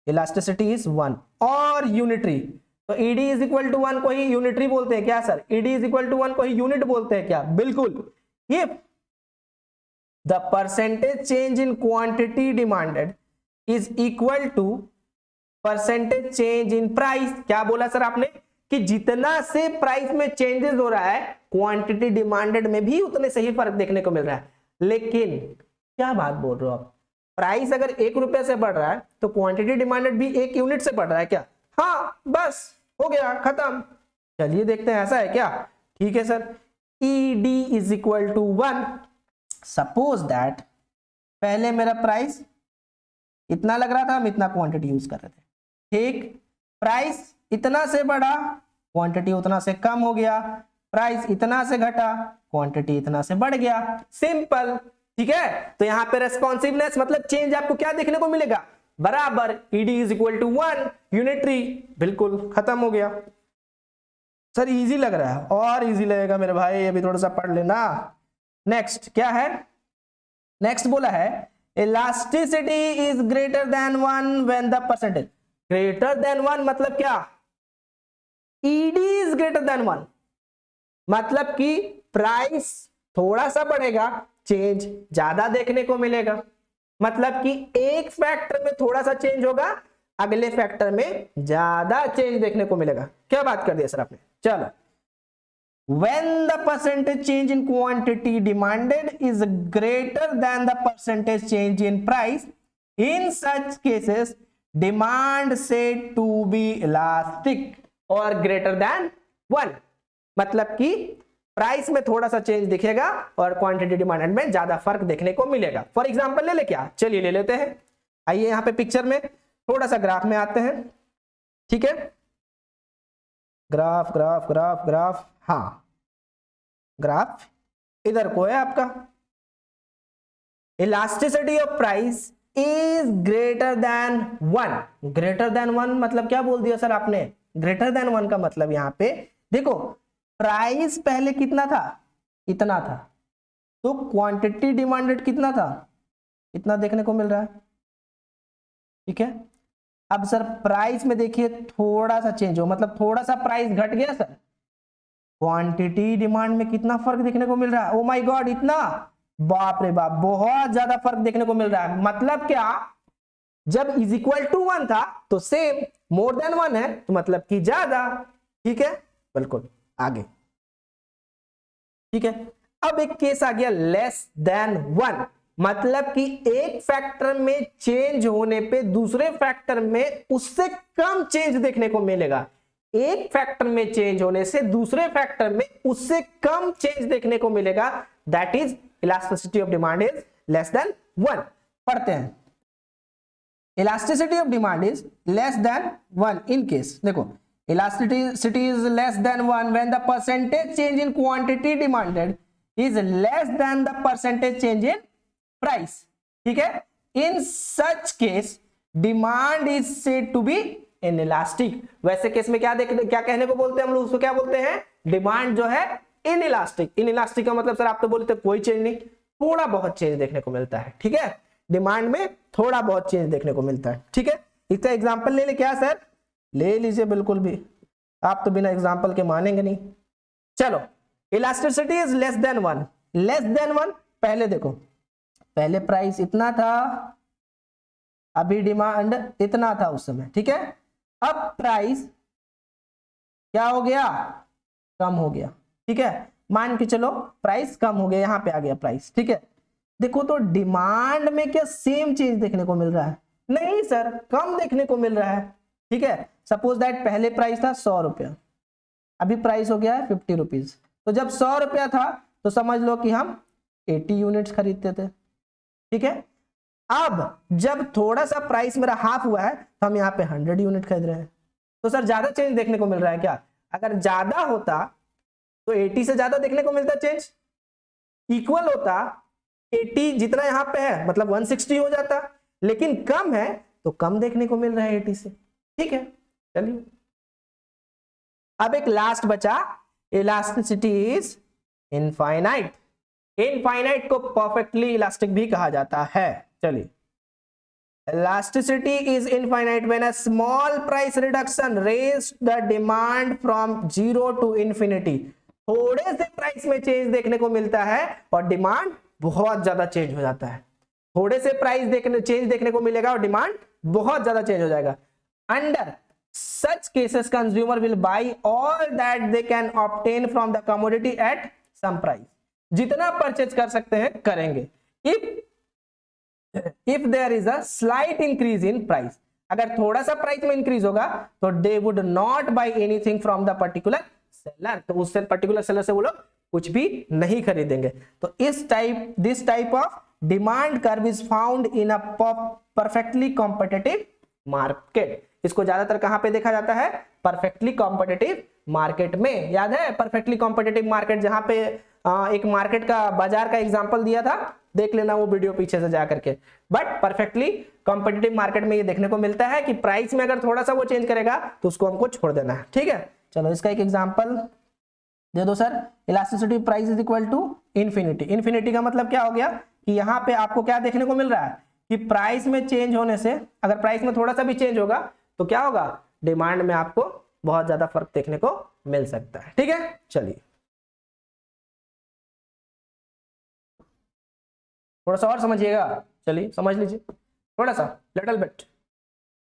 इलास्टिसिटी इज 1 और यूनिटरी, तो ईडी इज इक्वल टू 1 को ही यूनिटरी बोलते हैं क्या sir? ED is equal to 1 को ही यूनिट बोलते हैं क्या? बिल्कुल। ये the percentage change in quantity demanded is equal to percentage change in price. क्या बोला सर आपने कि जितना से प्राइस में चेंजेस हो रहा है क्वांटिटी डिमांडेड में भी उतने से ही फर्क देखने को मिल रहा है। लेकिन क्या बात बोल रहे हो आप, प्राइस अगर 1 रुपए से बढ़ रहा है तो क्वांटिटी डिमांडेड भी 1 यूनिट से बढ़ रहा है क्या? हाँ, बस हो गया, खत्म। चलिए देखते हैं ऐसा है क्या। ठीक है sir, ED is equal to 1। Suppose that पहले मेरा प्राइस इतना लग रहा था, हम इतना क्वांटिटी यूज कर रहे थे। ठीक, प्राइस इतना से बढ़ा, क्वांटिटी उतना से कम हो गया। प्राइस इतना से घटा, क्वांटिटी इतना से बढ़ गया। सिंपल। ठीक है, तो यहां पे रेस्पॉन्सिवनेस मतलब चेंज आपको क्या देखने को मिलेगा, बराबर ED is equal to 1 unitary. बिल्कुल खत्म हो गया। सर इजी लग रहा है, और इजी लगेगा मेरे भाई, अभी थोड़ा सा पढ़ लेना। नेक्स्ट क्या है, नेक्स्ट बोला है elasticity is greater than 1 when the percentage. Greater than 1 मतलब क्या, ईडी इज ग्रेटर देन 1 मतलब कि प्राइस थोड़ा सा बढ़ेगा, चेंज ज्यादा देखने को मिलेगा। मतलब कि एक फैक्टर में थोड़ा सा चेंज होगा, अगले फैक्टर में ज्यादा चेंज देखने को मिलेगा। क्या बात कर दिया सर आपने। चलो, when the percentage change in quantity demanded is greater than the percentage change in price, in such cases demand said to be elastic or greater than 1। मतलब कि प्राइस में थोड़ा सा चेंज दिखेगा और क्वांटिटी डिमांडेड में ज्यादा फर्क देखने को मिलेगा। फॉर एग्जांपल ले ले क्या, चलिए ले लेते हैं। आइए यहां पे पिक्चर में थोड़ा सा ग्राफ में आते हैं। ठीक है, ग्राफ ग्राफ ग्राफ ग्राफ, हाँ ग्राफ इधर को है आपका। Elasticity of price is greater than 1। Greater than 1 मतलब क्या बोल दिया सर आपने, ग्रेटर देन 1 का मतलब यहां पे देखो प्राइस पहले कितना था, इतना था, तो क्वांटिटी डिमांडेड कितना था, इतना देखने को मिल रहा है। ठीक है, अब सर प्राइस में देखिए थोड़ा सा चेंज हो, मतलब थोड़ा सा प्राइस घट गया सर, क्वांटिटी डिमांड में कितना फर्क देखने को मिल रहा है, ओ माय गॉड इतना, बाप रे बाप बहुत ज्यादा फर्क देखने को मिल रहा है। मतलब क्या, जब इज इक्वल टू 1 था तो सेम, मोर देन 1 है तो मतलब कि ज्यादा। ठीक है, बिल्कुल आगे। ठीक है, अब एक केस आ गया लेस देन 1, मतलब कि एक फैक्टर में चेंज होने पे दूसरे फैक्टर में उससे कम चेंज देखने को मिलेगा। एक फैक्टर में चेंज होने से दूसरे फैक्टर में उससे कम चेंज देखने को मिलेगा, that is elasticity of demand is less than 1। पढ़ते हैं, elasticity of demand is less than 1 in case, देखो elasticity is less than 1 when the percentage change in quantity demanded is less than the percentage change in price। ठीक है, in such case demand is said to be inelastic। वैसे case में क्या कहने को बोलते हैं हम लोग, उसको क्या बोलते हैं, डिमांड जो है inelastic। inelastic का मतलब सर आप तो बोलते कोई चेंज नहीं, थोड़ा बहुत चेंज देखने को मिलता है। ठीक है, डिमांड में थोड़ा बहुत चेंज देखने को मिलता है। ठीक है, इसका एग्जांपल ले ले क्या सर, ले लीजिए बिल्कुल भी, आप तो बिना एग्जांपल के मानेंगे नहीं। चलो, elasticity is less than 1। Less than 1 पहले देखो, पहले प्राइस इतना था, अभी डिमांड इतना था उस समय। ठीक है, अब प्राइस क्या हो गया, कम हो गया। ठीक है, मान के चलो प्राइस कम हो गया, यहां पे आ गया प्राइस। ठीक है, देखो तो डिमांड में क्या सेम चेंज देखने को मिल रहा है, नहीं सर कम देखने को मिल रहा है। ठीक है, सपोज दैट पहले प्राइस था 100 रुपया, अभी प्राइस हो गया है 50 रुपीज। तो जब 100 रुपया था तो समझ लो कि हम 80 यूनिट्स खरीदते थे। ठीक है, अब जब थोड़ा सा प्राइस मेरा हाफ हुआ है तो हम यहाँ पे 100 यूनिट खरीद रहे हैं। तो सर ज्यादा चेंज देखने को मिल रहा है क्या, अगर ज्यादा होता तो 80 से ज्यादा देखने को मिलता चेंज, इक्वल होता 80 जितना यहां पे है मतलब 160 हो जाता, लेकिन कम है तो कम देखने को मिल रहा है 80 से। ठीक है, चलिए अब एक लास्ट बचा, इलास्टिसिटी इज इनफाइनाइट। इनफाइनाइट को परफेक्टली इलास्टिक भी कहा जाता है। चलिए, elasticity is infinite when a small price reduction raised the demand from 0 to infinity। थोड़े से प्राइस में चेंज देखने को मिलता है और डिमांड बहुत ज्यादा चेंज हो जाता है। थोड़े से प्राइस चेंज देखने को मिलेगा और डिमांड बहुत ज्यादा चेंज हो जाएगा। Under such cases consumer will buy all that they can obtain from the commodity at some price। जितना परचेज कर सकते हैं करेंगे। if there is a slight increase in price, अगर थोड़ा सा प्राइस में इंक्रीज होगा तो they would not buy anything from the particular seller, तो उससे पर्टिकुलर सेलर से वो लोग कुछ भी नहीं खरीदेंगे। तो this type of demand curve is found in a perfectly competitive market. इसको ज्यादातर कहां पे देखा जाता है? परफेक्टली कॉम्पिटिटिव मार्केट में। याद है परफेक्टली कॉम्पिटिटिव मार्केट, जहां पे एक मार्केट का बाजार का एग्जांपल दिया था, देख लेना वो वीडियो पीछे से जा करके। बट परफेक्टली कॉम्पिटिटिव मार्केट में ये देखने को मिलता है कि प्राइस में अगर थोड़ा सा वो चेंज करेगा तो उसको हमको छोड़ देना है। ठीक है, चलो इसका एक एग्जांपल दे दो sir. Elasticity price is equal to infinity. Infinity का मतलब क्या हो गया कि यहाँ पे आपको क्या देखने को मिल रहा है कि प्राइस में चेंज होने से, अगर प्राइस में थोड़ा सा भी चेंज होगा तो क्या होगा, डिमांड में आपको बहुत ज्यादा फर्क देखने को मिल सकता है। ठीक है, चलिए थोड़ा सा और समझिएगा। चलिए समझ लीजिए थोड़ा सा, little bit.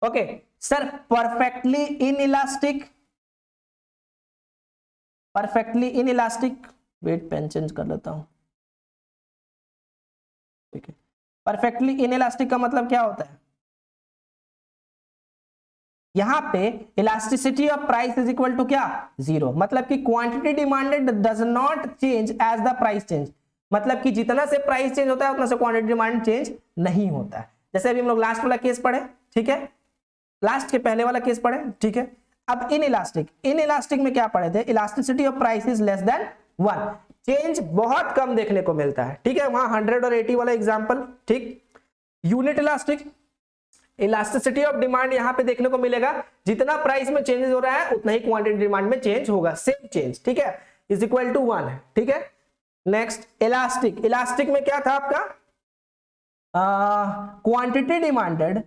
Okay sir, perfectly inelastic, perfectly inelastic, wait pen change कर लेता हूं। ठीक है, परफेक्टली इनइलास्टिक का मतलब क्या होता है? यहां पे elasticity of price is equal to क्या? जीरो। मतलब कि quantity demanded does not change as the price change. मतलब कि जितना से प्राइस चेंज होता है उतना से क्वांटिटी डिमांड चेंज नहीं होता है। जैसे अभी हम लोग लास्ट वाला केस पढ़े, ठीक है, लास्ट के पहले वाला केस पढ़े, ठीक है। अब इनइलास्टिक, इनइलास्टिक में क्या पढ़े थे? Elasticity of price is less than 1, change बहुत कम देखने को मिलता है। ठीक है, वहां 100 और 80 वाला एग्जांपल। ठीक, unit elastic, elasticity of demand यहां पे देखने को मिलेगा, जितना प्राइस में चेंजेस हो रहा है उतना ही क्वांटिटी डिमांड में चेंज होगा, सेम चेंज। ठीक है, इज इक्वल टू 1 है। ठीक है, नेक्स्ट इलास्टिक, इलास्टिक में क्या था आपका? क्वांटिटी डिमांडेड,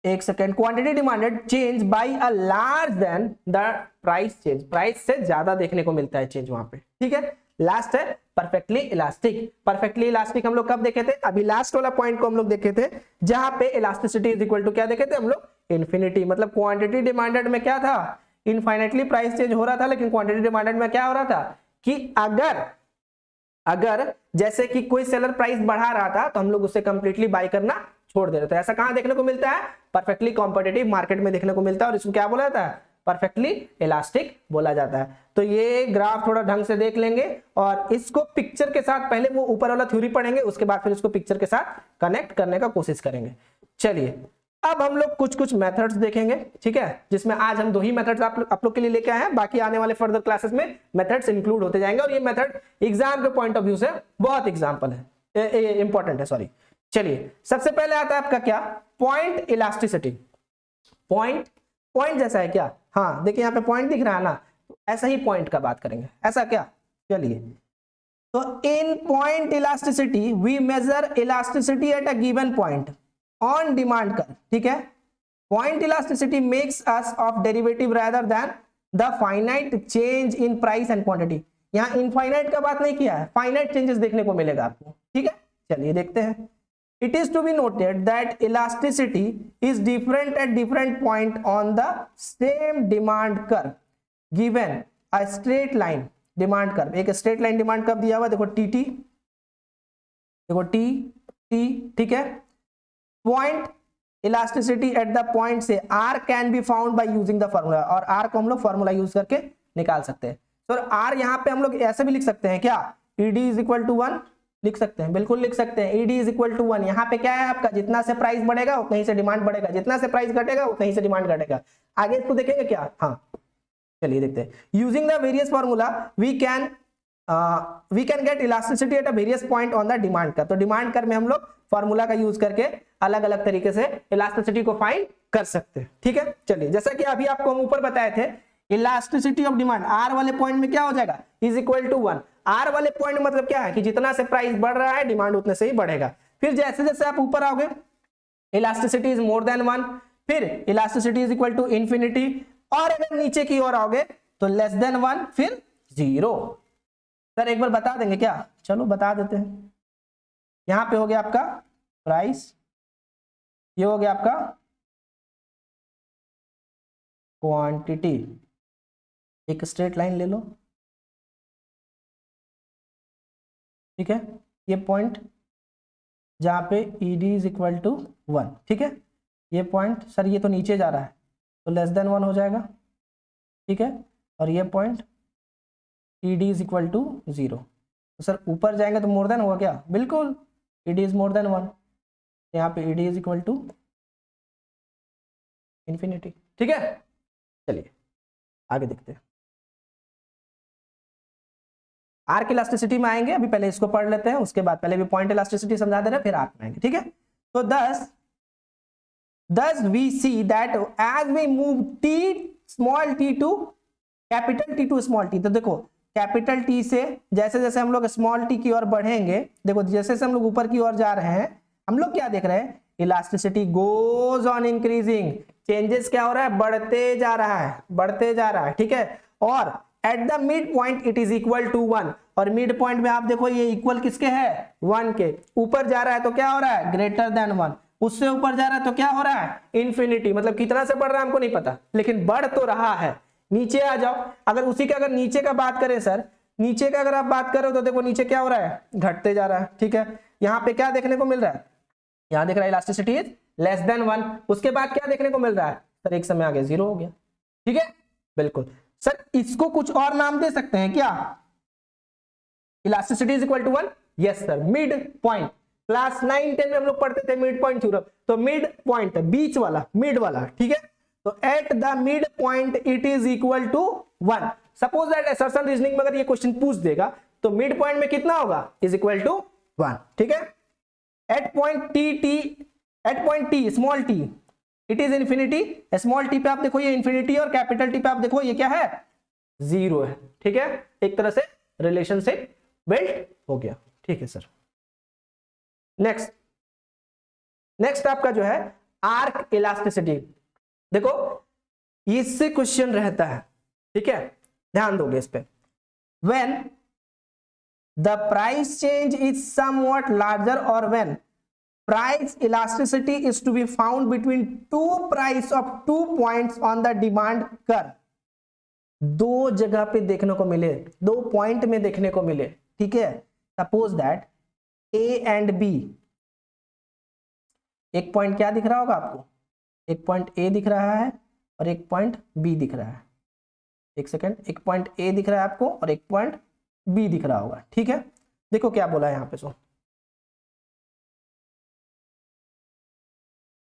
एक second, quantity demanded change by a large then the price change. Price से ज्यादा देखने को मिलता है चेंज वहां पे। ठीक है, लास्ट है परफेक्टली इलास्टिक। परफेक्टली इलास्टिक हम लोग कब देखे थे? अभी लास्ट वाला पॉइंट को हम लोग देखे थे, जहां पे इलास्टिसिटी इज इक्वल टू क्या देखे थे हम लोग? इन्फिनिटी। मतलब क्वांटिटी डिमांडेड में क्या था? इनफाइनाइटली प्राइस चेंज हो रहा था, लेकिन क्वांटिटी डिमांडेड में क्या हो रहा था कि अगर जैसे कि कोई सेलर प्राइस बढ़ा रहा था तो हम लोग उसे कंप्लीटली बाय करना छोड़ दे रहे थे। ऐसा कहां देखने को मिलता है? परफेक्टली कॉम्पिटिटिव मार्केट में देखने को मिलता है, और इसको क्या बोला जाता है? परफेक्टली इलास्टिक बोला जाता है। तो ये ग्राफ थोड़ा ढंग से देख लेंगे और इसको पिक्चर के साथ, पहले वो ऊपर वाला थ्योरी पढ़ेंगे, उसके बाद फिर इसको पिक्चर के साथ कनेक्ट करने का कोशिश करेंगे। चलिए अब हम लोग कुछ मेथड्स देखेंगे, ठीक है, जिसमें आज हम 2 ही मेथड्स आप लोग के लिए लेके आए हैं। बाकी आने वाले फर्दर क्लासेस में मेथड्स इंक्लूड होते जाएंगे, और ये मेथड एग्जाम के पॉइंट ऑफ व्यू से बहुत एग्जाम्पल है, इंपॉर्टेंट है, सॉरी। चलिए सबसे पहले आता है आपका क्या? Point elasticity. पॉइंट जैसा है क्या? हाँ देखिए यहाँ पे पॉइंट दिख रहा है ना, तो ऐसा ही पॉइंट का बात करेंगे। ऐसा क्या? चलिए, तो in point elasticity we measure elasticity at a given point on demand curve. ठीक है, point elasticity makes us of derivative rather than the finite change in price and quantity. यहाँ इनफाइनाइट का बात नहीं किया है, फाइनाइट चेंजेस देखने को मिलेगा आपको। ठीक है, चलिए देखते हैं। It is to be noted that elasticity is different at different point on the same demand curve given a straight line demand curve। एक straight line demand curve दिया हुआ, देखो TT, देखो T, ठीक है। Point elasticity at the point से R can be found by using the formula, और R को हम लोग फॉर्मूला यूज करके निकाल सकते हैं। तो R यहाँ पे हम लोग ऐसे भी लिख सकते हैं क्या? ED is equal to 1, लिख सकते हैं, बिल्कुल लिख सकते हैं। ED is equal to 1। यहाँ पे क्या है आपका, जितना से प्राइस बढ़ेगा उतना ही से डिमांड बढ़ेगा, जितना से प्राइस घटेगा उतना ही से डिमांड घटेगा। आगे इसको देखेंगे क्या, हाँ चलिए देखते हैं। Using the various formula we can get elasticity at a various point on the demand का। तो डिमांड कर में हम लोग फॉर्मूला का यूज करके अलग अलग तरीके से इलास्टिसिटी को फाइंड कर सकते हैं, ठीक है। चलिए जैसा कि अभी आपको हम ऊपर बताए थे, इलास्टिसिटी ऑफ डिमांड आर वाले पॉइंट में क्या हो जाएगा, इज इक्वल टू 1। आर वाले पॉइंट मतलब क्या है कि जितना से प्राइस बढ़ रहा है डिमांड उतने से ही बढ़ेगा। फिर जैसे जैसे आप ऊपर आओगे इलास्टिसिटी इज मोर देन 1, फिर elasticity is equal to infinity, और अगर नीचे की ओर आओगे तो लेस देन 1 फिर 0। सर एक बार बता देंगे क्या, चलो बता देते हैं। यहां पे हो गया आपका प्राइस, ये हो गया आपका क्वांटिटी, एक स्ट्रेट लाइन ले लो, ठीक है। ये पॉइंट जहां पे ईडी इज इक्वल टू 1, ठीक है। ये पॉइंट सर ये तो नीचे जा रहा है तो लेस देन 1 हो जाएगा, ठीक है। और ये point ED is equal to 0, तो सर ऊपर जाएंगे तो मोर देन होगा क्या, बिल्कुल ईडी इज मोर देन 1, यहाँ पे ED is equal to infinity, ठीक है। चलिए आगे देखते हैं। आर्क इलास्टिसिटी में आएंगे, अभी पहले इसको पढ़ लेते हैं, उसके बाद पहले भी पॉइंट इलास्टिसिटी समझा दे रहे हैं, फिर आर्क में आएंगे, ठीक है। तो thus we see that as we move t small t to capital T to small t, तो देखो कैपिटल टी से जैसे जैसे हम लोग स्मॉल टी की ओर बढ़ेंगे, देखो जैसे जैसे हम लोग ऊपर की ओर जा रहे हैं, हम लोग क्या देख रहे हैं, elasticity goes on increasing, changes क्या हो रहा है, बढ़ते जा रहा है, बढ़ते जा रहा है, ठीक है। और at the mid point it is equal to 1, और मिड पॉइंट में आप देखो ये इक्वल किसके है, 1 के। ऊपर जा रहा है तो क्या हो रहा है, ग्रेटर देन 1, उससे ऊपर जा रहा है तो क्या हो रहा है, इन्फिनिटी। मतलब कितना से बढ़ रहा है हमको नहीं पता, लेकिन बढ़ तो रहा है। नीचे आ जाओ, अगर उसी का अगर नीचे का बात करें सर, नीचे का अगर आप बात करो तो देखो नीचे क्या हो रहा है, घटते जा रहा है, ठीक है। यहाँ पे क्या देखने को मिल रहा है, यहाँ देख रहा है इलास्टिसिटी इज लेस देन 1, उसके बाद क्या देखने को मिल रहा है सर, एक समय आगे 0 हो गया, ठीक है, बिल्कुल। सर इसको कुछ और नाम दे सकते हैं क्या, elasticity is equal to 1, yes sir, mid point. Class 9 10 में हम लोग पढ़ते थे मिड पॉइंट थ्योरम, तो मिड पॉइंट बीच वाला, मिड वाला, ठीक है। तो at the mid point it is equal to 1। Suppose that assertion reasoning में अगर ये क्वेश्चन पूछ देगा तो मिड पॉइंट में कितना होगा, इज इक्वल टू 1, ठीक है। At point T small T it is infinity, small T पे आप देखो ये इंफिनिटी, और कैपिटल टी पे आप देखो ये क्या है, 0 है, ठीक है। एक तरह से रिलेशनशिप बिल्ड हो गया, ठीक है सर। नेक्स्ट आपका जो है आर्क इलास्टिसिटी, देखो इससे क्वेश्चन रहता है, ठीक है, ध्यान दोगे इस पे। When the price change is somewhat larger और when price elasticity is to be found between two price of 2 points on the demand curve, 2 जगह पे देखने को मिले, 2 पॉइंट में देखने को मिले, ठीक है। Suppose that A and B, एक पॉइंट क्या दिख रहा होगा आपको, एक पॉइंट ए दिख रहा है और एक पॉइंट बी दिख रहा है, एक सेकंड, एक पॉइंट ए दिख रहा है आपको और एक पॉइंट बी दिख रहा होगा, ठीक है। देखो क्या बोला है यहां पे, so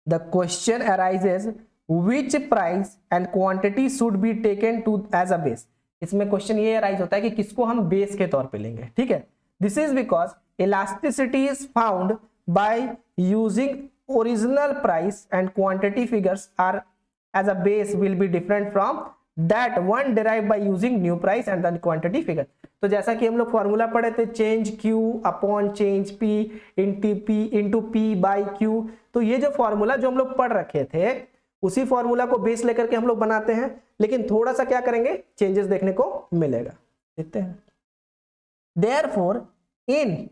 the question arises which price and quantity should be taken to as a base. इसमें क्वेश्चन ये अराइज होता है कि किसको हम बेस के तौर पे लेंगे, ठीक है। This is because elasticity is found by using original price and quantity figures are as a base will be different from that one derived by using new price and the quantity figure। तो जैसा कि हम लोग formula पढ़े थे, change Q upon change P into P by Q, तो ये जो फॉर्मूला जो हम लोग पढ़ रखे थे उसी फॉर्मूला को बेस लेकर के हम लोग बनाते हैं, लेकिन थोड़ा सा क्या करेंगे, चेंजेस देखने को मिलेगा, देखते हैं। Therefore, in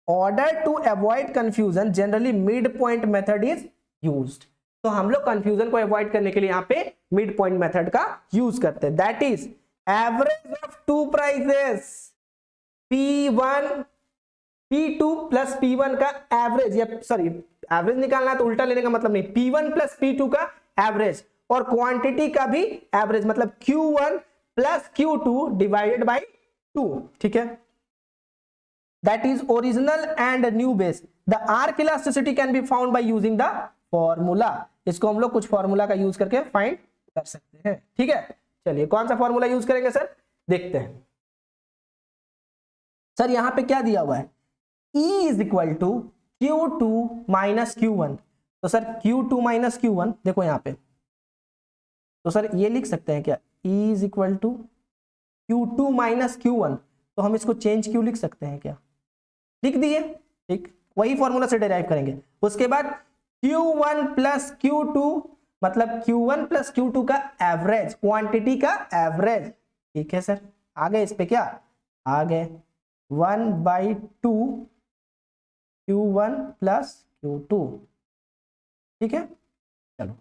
order to avoid confusion generally midpoint method is used। तो हम लोग कंफ्यूजन को अवॉइड करने के लिए यहाँ पे मिड पॉइंट मेथड का यूज करते हैं, that is average of 2 prices P1 P2 plus P1 का एवरेज, या सॉरी एवरेज निकालना है तो उल्टा लेने का मतलब नहीं, P1 प्लस P2 का एवरेज, और क्वांटिटी का भी एवरेज, मतलब Q1 plus Q2 divided by 2, ठीक है। that is original and new base. The arc elasticity can be found by using the formula. इसको हम लोग कुछ फॉर्मूला का यूज करके फाइंड कर सकते हैं, ठीक है। चलिए कौन सा फॉर्मूला यूज करेंगे सर, देखते हैं। सर यहां पे क्या दिया हुआ है, E is equal to Q2 minus Q1। तो सर Q2 माइनस Q1 देखो यहां पे, तो सर ये लिख सकते हैं क्या, E is equal to Q2 minus Q1। तो हम इसको चेंज क्यू लिख सकते हैं क्या, लिख दिए, ठीक। वही फॉर्मूला से डिराइव करेंगे। उसके बाद Q1 प्लस Q2 मतलब Q1 प्लस Q2 का एवरेज, क्वांटिटी का एवरेज, ठीक है सर। आगे इस पे क्या, आगे 1/2 Q1 प्लस Q2, ठीक है। चलो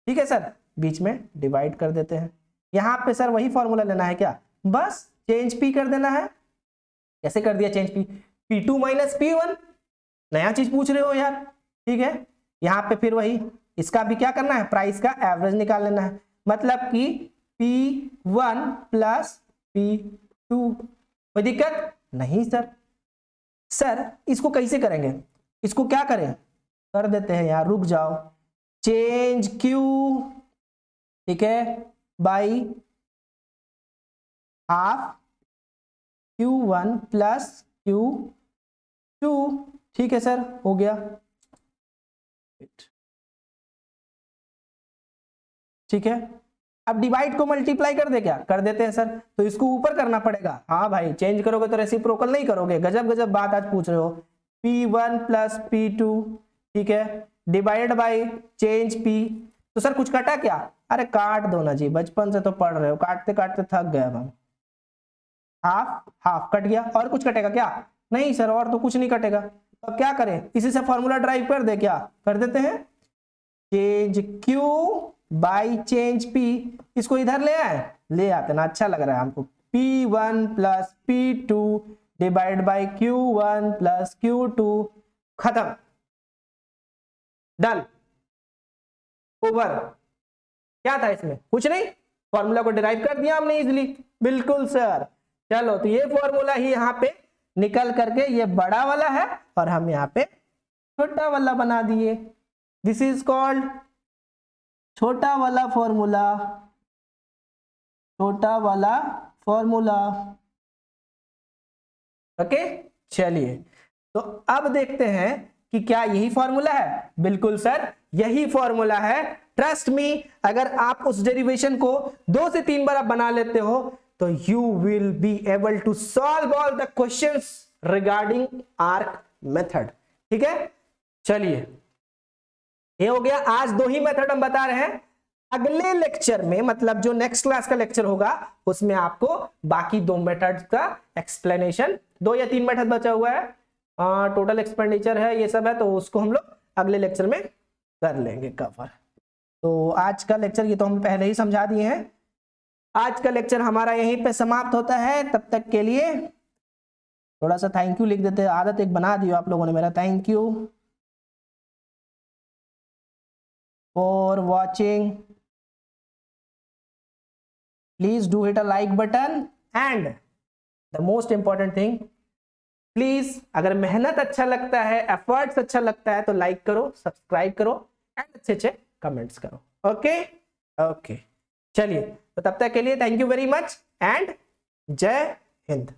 ठीक है सर, बीच में डिवाइड कर देते हैं। यहां पे सर वही फॉर्मूला लेना है क्या, बस चेंज P कर देना है। कैसे कर दिया change P, P2 minus P1, नया चीज पूछ रहे हो यार, ठीक है। यहां पे फिर वही, इसका भी क्या करना है, प्राइस का एवरेज निकाल लेना है, मतलब कि P1 प्लस P2। कोई दिक्कत नहीं सर। सर इसको कैसे करेंगे, इसको क्या करें, कर देते हैं यार, रुक जाओ, चेंज Q, ठीक है, by half Q1 plus Q2, ठीक है सर, हो गया, ठीक है। अब डिवाइड को मल्टीप्लाई कर दे क्या, कर देते हैं सर। तो इसको ऊपर करना पड़ेगा, हाँ भाई, चेंज करोगे तो रेसिप्रोकल नहीं करोगे, गजब गजब बात आज पूछ रहे हो। P1 प्लस P2, ठीक है, डिवाइड बाई चेंज P। तो सर कुछ कटा क्या, अरे काट दो ना जी, बचपन से तो पढ़ रहे हो, काटते काटते थक गए हम। हाफ हाफ कट गया, और कुछ कटेगा क्या, नहीं सर, और तो कुछ नहीं कटेगा। तो क्या करें, इसी से फॉर्मूला ड्राइव कर दे क्या, कर देते हैं, change Q by change P। इसको इधर ले आए, ले आते ना, अच्छा लग रहा है हमको। P1 plus P2 divide by Q1 plus Q2, खत्म, डन, ओवर। क्या था इसमें, कुछ नहीं, फॉर्मूला को डिराइव कर दिया हमने इजीली, बिल्कुल सर। चलो तो ये फॉर्मूला ही यहाँ पे निकल करके ये बड़ा वाला है, और हम यहाँ पे छोटा वाला बना दिए। दिस इज कॉल्ड छोटा वाला फॉर्मूला, छोटा वाला फॉर्मूला, ओके। चलिए तो अब देखते हैं कि क्या यही फॉर्मूला है, बिल्कुल सर यही फॉर्मूला है। ट्रस्ट मी, अगर आप उस डेरिवेशन को 2 से 3 बार आप बना लेते हो तो you will be able to solve all the questions regarding arc method, ठीक है। चलिए ये हो गया, आज 2 ही मेथड हम बता रहे हैं। अगले लेक्चर में, मतलब जो नेक्स्ट क्लास का लेक्चर होगा, उसमें आपको बाकी 2 मेथड्स का एक्सप्लेनेशन, 2 या 3 मेथड बचा हुआ है, टोटल एक्सपेंडिचर है, ये सब है, तो उसको हम लोग अगले लेक्चर में कर लेंगे कवर। तो आज का लेक्चर ये तो हम पहले ही समझा दिए हैं। आज का लेक्चर हमारा यहीं पे समाप्त होता है। तब तक के लिए थोड़ा सा थैंक यू लिख देते हैं, आदत एक बना दी आप लोगों ने मेरा। Thank you for watching, please do hit a like button, and the most important thing, please अगर मेहनत अच्छा लगता है, एफर्ट्स अच्छा लगता है, तो लाइक करो, सब्सक्राइब करो, एंड अच्छे अच्छे कमेंट्स करो, ओके ओके। चलिए तो तब तक के लिए thank you very much, and जय हिंद।